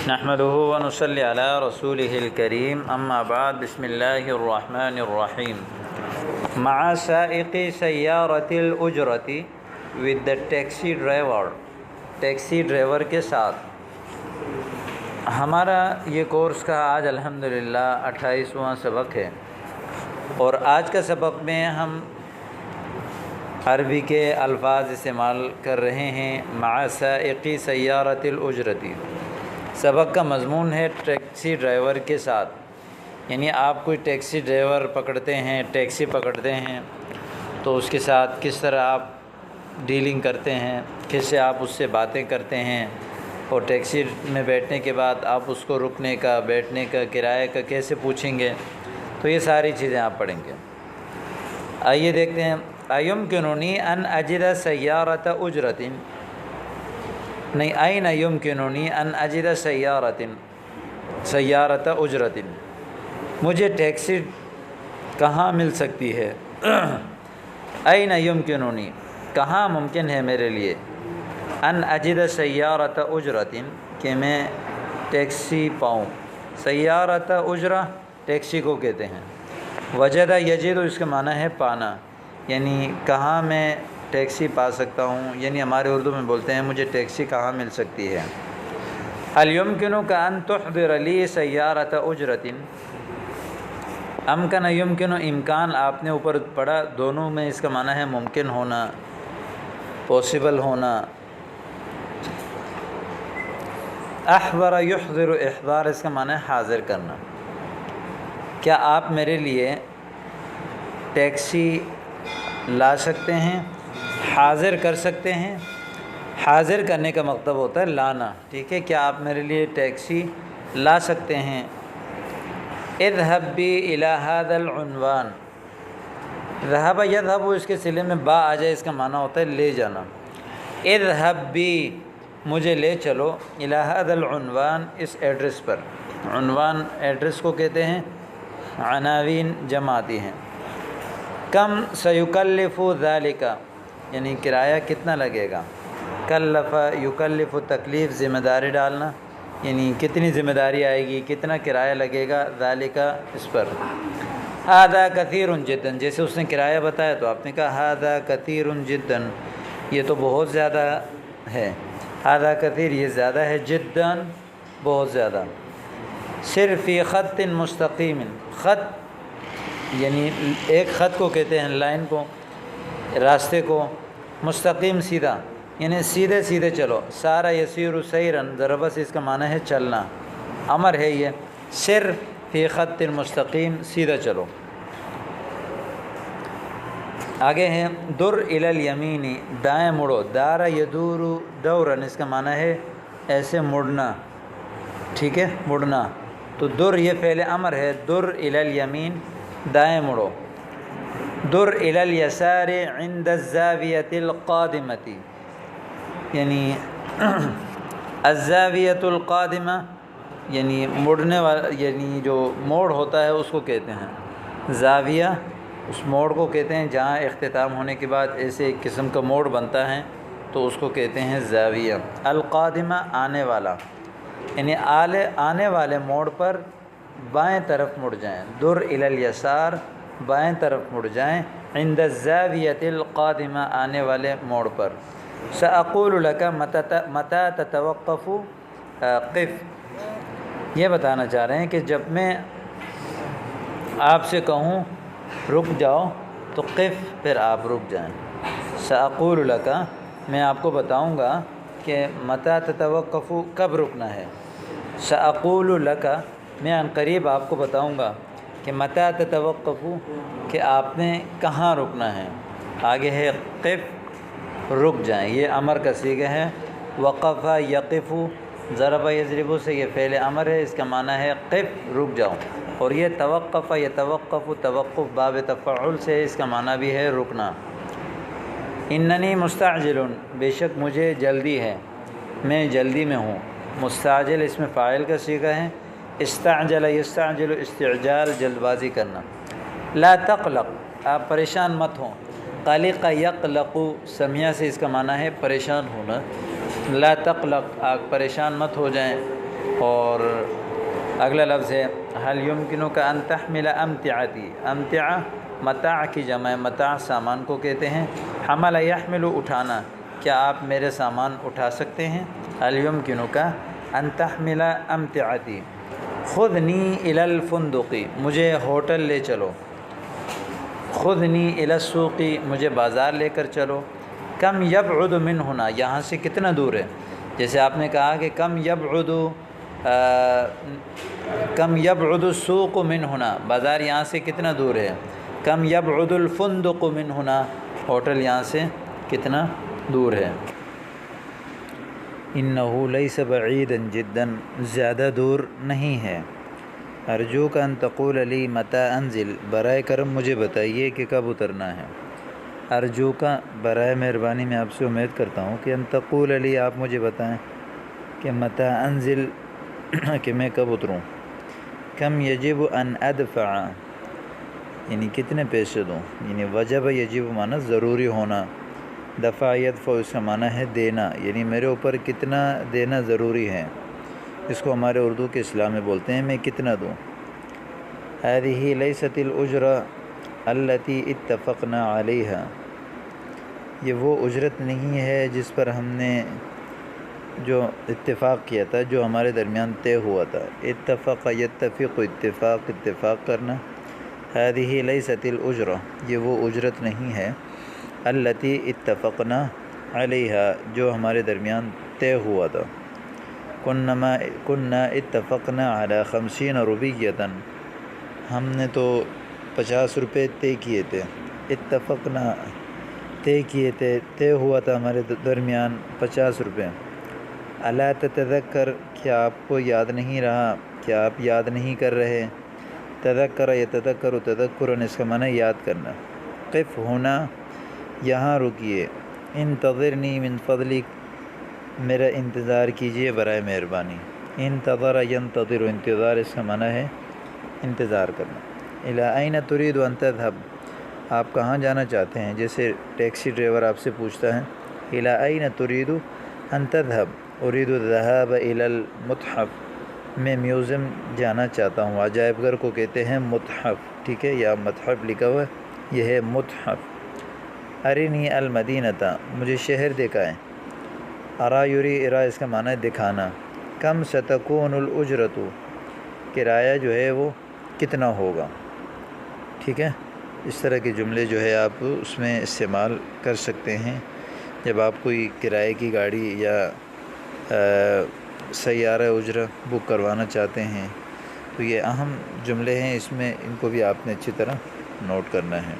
نحمده ونصلي على رسوله الكريم اما بعد بسم الله الرحمن الرحیم مع سائق سیارۃ الاجرۃ with the taxi ڈرائیور کے ساتھ ہمارا یہ کورس کا آج الحمدللہ 28واں سبق ہے، اور آج کا سبق میں ہم عربی کے الفاظ استعمال کر رہے ہیں مع سائق سیارۃ الاجرۃ۔ سبق کا مضمون ہے ٹیکسی ڈرائیور کے ساتھ، یعنی آپ کوئی ٹیکسی ڈرائیور پکڑتے ہیں، ٹیکسی پکڑتے ہیں تو اس کے ساتھ کس طرح آپ ڈیلنگ کرتے ہیں، کیسے آپ اس سے باتیں کرتے ہیں، اور ٹیکسی میں بیٹھنے کے بعد آپ اس کو رکنے کا، بیٹھنے کا، کرایہ کا کیسے پوچھیں گے، تو یہ ساری چیزیں آپ پڑھیں گے۔ آئیے دیکھتے ہیں۔ ایمکننی ان اجد سیارۃ اجرۃ، نہیں، این یمکننی ان اجد سیارۃ اجرۃ، مجھے ٹیکسی کہاں مل سکتی ہے؟ این یمکننی، کہاں ممکن ہے میرے لیے، ان اجد سیارۃ اجرۃ، کہ میں ٹیکسی پاؤں۔ سیارۃ اجرہ ٹیکسی کو کہتے ہیں۔ وجد یجد اس کا معنی ہے پانا، یعنی کہاں میں ٹیکسی پا سکتا ہوں، یعنی ہمارے اردو میں بولتے ہیں مجھے ٹیکسی کہاں مل سکتی ہے۔ هل يمكنك ان تحضر لي سیارۃ اجرۃ، امکن یمکن، امکان آپ نے اوپر پڑھا، دونوں میں اس کا معنی ہے ممکن ہونا، پاسبل ہونا۔ احضر یحضر، احضار اس کا معنی ہے حاضر کرنا۔ کیا آپ میرے لیے ٹیکسی لا سکتے ہیں، حاضر کر سکتے ہیں؟ حاضر کرنے کا مطلب ہوتا ہے لانا، ٹھیک ہے؟ کیا آپ میرے لیے ٹیکسی لا سکتے ہیں؟ اذهب بی الی ھذا العنوان، ذهب یذهب اس کے صلے میں با آ جائے، اس کا معنی ہوتا ہے لے جانا۔ اذهب بی، مجھے لے چلو، الی ھذا العنوان، اس ایڈریس پر۔ عنوان ایڈریس کو کہتے ہیں، عناوین جمع آتی ہیں۔ کم سیکلف ذالک، یعنی کرایہ کتنا لگے گا۔ کلف یکلف، تکلیف ذمہ داری ڈالنا، یعنی کتنی ذمہ داری آئے گی، کتنا کرایہ لگے گا، ذالک اس پر۔ ھذا کثیر جدا، جیسے اس نے کرایہ بتایا تو آپ نے کہا ھذا کثیر جدا، یہ تو بہت زیادہ ہے۔ ھذا کثیر، یہ زیادہ ہے، جدا بہت زیادہ۔ صرف فی خط مستقیم، خط یعنی ایک خط کو کہتے ہیں، لائن کو، راستے کو، مستقیم سیدھا، یعنی سیدھے سیدھے چلو۔ سارا یسیر سیرن، ضرب سے اس کا معنی ہے چلنا، امر ہے یہ۔ صرف فی خط مستقیم، سیدھا چلو۔ آگے ہیں در الی الیمین، دائیں مڑو۔ دار یدور دورن، اس کا معنی ہے ایسے مڑنا، ٹھیک ہے، مڑنا۔ تو در یہ فعل امر ہے، در الی الیمین، دائیں مڑو۔ در الی الیسار عند الزاویۃ القادمۃ، یعنی الزاویۃ القادمہ، یعنی مڑنے والا، یعنی جو موڑ ہوتا ہے اس کو کہتے ہیں زاویہ، اس موڑ کو کہتے ہیں جہاں اختتام ہونے کے بعد ایسے ایک قسم کا موڑ بنتا ہے تو اس کو کہتے ہیں زاویہ۔ القادمہ، آنے والا، یعنی آنے والے موڑ پر بائیں طرف مڑ جائیں۔ در الی الیسار، بائیں طرف مڑ جائیں، عند الزاویۃ القادمہ، آنے والے موڑ پر۔ سأقول لک متی تتوقف قف، یہ بتانا چاہ رہے ہیں کہ جب میں آپ سے کہوں رک جاؤ تو قف، پھر آپ رک جائیں۔ سأقول لک، میں آپ کو بتاؤں گا کہ متی تتوقف، کب رکنا ہے۔ سأقول لک، میں عن قریب آپ کو بتاؤں گا کہ متی تتوقف، کہ آپ نے کہاں رکنا ہے۔ آگے ہے قف، رک جائیں، یہ امر کا صیغہ ہے۔ وقف یقف، ضرب یضرب سے یہ فعل امر ہے، اس کا معنی ہے قف، رک جاؤ۔ اور یہ توقف یتوقف، توقف باب تفعل سے، اس کا معنی بھی ہے رکنا۔ اننی مستعجل، بے شک مجھے جلدی ہے، میں جلدی میں ہوں۔ مستعجل اس میں فاعل کا صیغہ ہے۔ استعجل یستعجل، استعجال جلد بازی کرنا۔ لا تقلق، آپ پریشان مت ہوں۔ قلق یقلق، سمیع سے اس کا معنی ہے پریشان ہونا۔ لا تقلق، آپ پریشان مت ہو جائیں۔ اور اگلا لفظ ہے حل یمکنک ان تحمل امتعتی، امتع متاع کی جمع، متاع سامان کو کہتے ہیں۔ حمل یحمل اٹھانا، کیا آپ میرے سامان اٹھا سکتے ہیں؟ حل یمکنک ان تحمل امتعتی۔ خذنی الی الفندق، مجھے ہوٹل لے چلو۔ خذنی الی السوق، مجھے بازار لے کر چلو۔ کم یبعد من ہنا، یہاں سے کتنا دور ہے؟ جیسے آپ نے کہا کہ کم یبعد السوق من ہنا، بازار یہاں سے کتنا دور ہے؟ کم یبعد الفندق من ہنا، ہوٹل یہاں سے کتنا دور ہے؟ انہ لیس بعیدا جدا، زیادہ دور نہیں ہے۔ ارجوک ان تقول لی متی انزل، برائے کرم مجھے بتائیے کہ کب اترنا ہے۔ ارجوک، برائے مہربانی میں آپ سے امید کرتا ہوں کہ ان تقول لی، آپ مجھے بتائیں کہ متی انزل، کہ میں کب اتروں۔ کم یجب ان ادفع، یعنی کتنے پیسے دوں، یعنی وجب یجب معنی ضروری ہونا، دفع یدفع اس کا معنی ہے دینا، یعنی میرے اوپر کتنا دینا ضروری ہے۔ اس کو ہمارے اردو کے اسلام میں بولتے ہیں میں کتنا دوں۔ هذه ليست الأجرة التي اتفقنا عليها، یہ وہ اجرت نہیں ہے جس پر ہم نے جو اتفاق کیا تھا، جو ہمارے درمیان طے ہوا تھا۔ اتفق یتفق، اتفاق کرنا۔ هذه ليست الأجرة، یہ وہ اجرت نہیں ہے، التي اتفقنا عليها، جو ہمارے درمیان طے ہوا تھا۔ كنا اتفقنا على 50 روپیۃ، ہم نے تو 50 روپے طے کیے تھے۔ اتفقنا، طے کیے تھے، طے ہوا تھا ہمارے درمیان 50 روپے۔ الا تتذکر، کیا آپ کو یاد نہیں رہا، کیا آپ یاد نہیں کر رہے؟ تذکر یتذکر، تذکرن اس کا معنی یاد کرنا۔ قف ہونا، یہاں رکیے۔ انتظرنی من فضلک، میرا انتظار کیجیے برائے مہربانی۔ انتظر ینتظر، انتظار اس کا معنی ہے انتظار کرنا۔ الی این ترید ان تذهب، آپ کہاں جانا چاہتے ہیں؟ جیسے ٹیکسی ڈرائیور آپ سے پوچھتا ہے الی این ترید ان تذهب، اريد الذهاب الى المتحف، میں میوزیم جانا چاہتا ہوں۔ عجائب گھر کو کہتے ہیں متحف، ٹھیک ہے، یا متحف لکھا ہوا ہے، یہ ہے متحف۔ ارنی المدینۃ، مجھے شہر دکھائیں۔ ارا یری، ارا اس کا معنی ہے دکھانا۔ کم ستکون الاجرۃ، کرایہ جو ہے وہ کتنا ہوگا، ٹھیک ہے۔ اس طرح کے جملے جو ہے آپ اس میں استعمال کر سکتے ہیں جب آپ کوئی کرائے کی گاڑی یا سیارہ اجرہ بک کروانا چاہتے ہیں، تو یہ اہم جملے ہیں، اس میں ان کو بھی آپ نے اچھی طرح نوٹ کرنا ہے۔